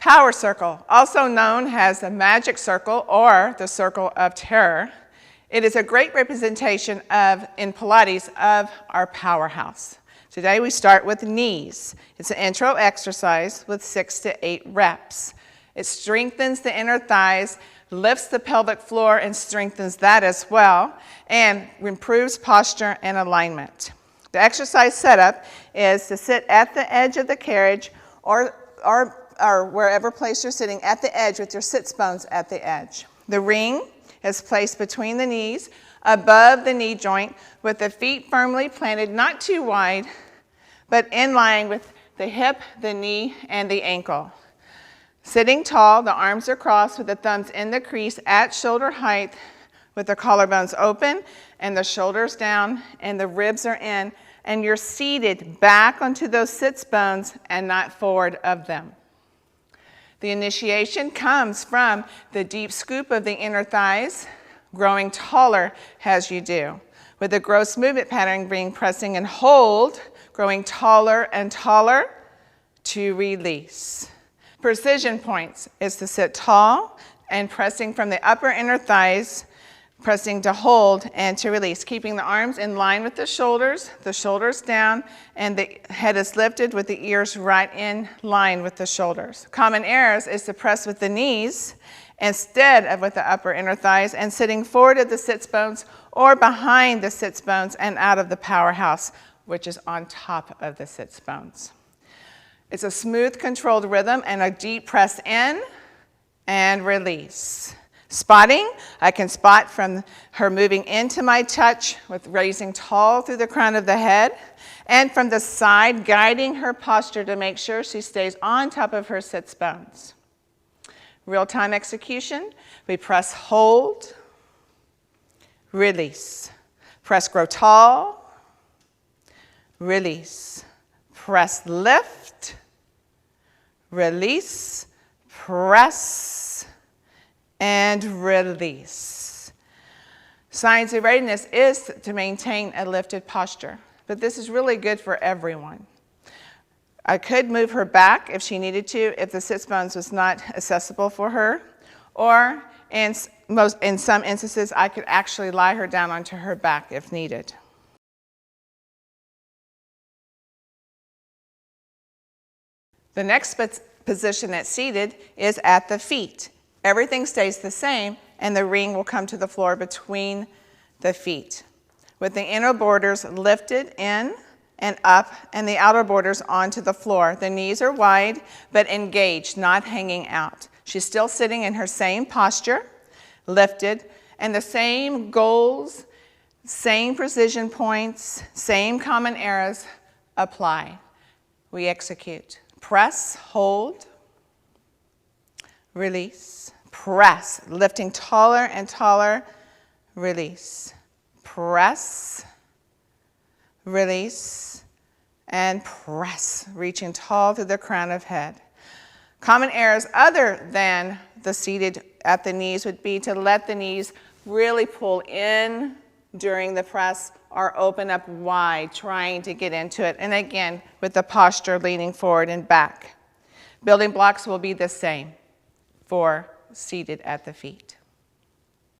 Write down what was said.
Power circle, also known as the magic circle or the circle of terror. It is a great representation in Pilates of our powerhouse. Today we start with knees. It's an intro exercise with 6 to 8 reps. It strengthens the inner thighs, lifts the pelvic floor and strengthens that as well, and improves posture and alignment. The exercise setup is to sit at the edge of the carriage or wherever place you're sitting at the edge with your sits bones at the edge. The ring is placed between the knees, above the knee joint, with the feet firmly planted, not too wide, but in line with the hip, the knee, and the ankle. Sitting tall, the arms are crossed with the thumbs in the crease at shoulder height, with the collarbones open and the shoulders down and the ribs are in, and you're seated back onto those sits bones and not forward of them. The initiation comes from the deep scoop of the inner thighs, growing taller as you do, with the gross movement pattern being pressing and hold, growing taller and taller to release. Precision points is to sit tall and pressing from the upper inner thighs, pressing to hold and to release, keeping the arms in line with the shoulders down, and the head is lifted with the ears right in line with the shoulders. Common errors is to press with the knees instead of with the upper inner thighs, and sitting forward of the sits bones or behind the sits bones and out of the powerhouse, which is on top of the sits bones. It's a smooth, controlled rhythm and a deep press in and release. Spotting, I can spot from her moving into my touch with raising tall through the crown of the head, and from the side guiding her posture to make sure she stays on top of her sits bones. Real-time execution, we press, hold, release. Press, grow tall, release. Press, lift, release, press, and release. Signs of readiness is to maintain a lifted posture, but this is really good for everyone. I could move her back if she needed to, if the sits bones was not accessible for her, or in some instances, I could actually lie her down onto her back if needed. The next position that's seated is at the feet. Everything stays the same, and the ring will come to the floor between the feet, with the inner borders lifted in and up, and the outer borders onto the floor. The knees are wide, but engaged, not hanging out. She's still sitting in her same posture, lifted, and the same goals, same precision points, same common errors apply. We execute. Press, hold, release, press, lifting taller and taller, release, press, release, and press, reaching tall through the crown of head. Common errors other than the seated at the knees would be to let the knees really pull in during the press or open up wide, trying to get into it. And again, with the posture leaning forward and back. Building blocks will be the same for seated at the feet.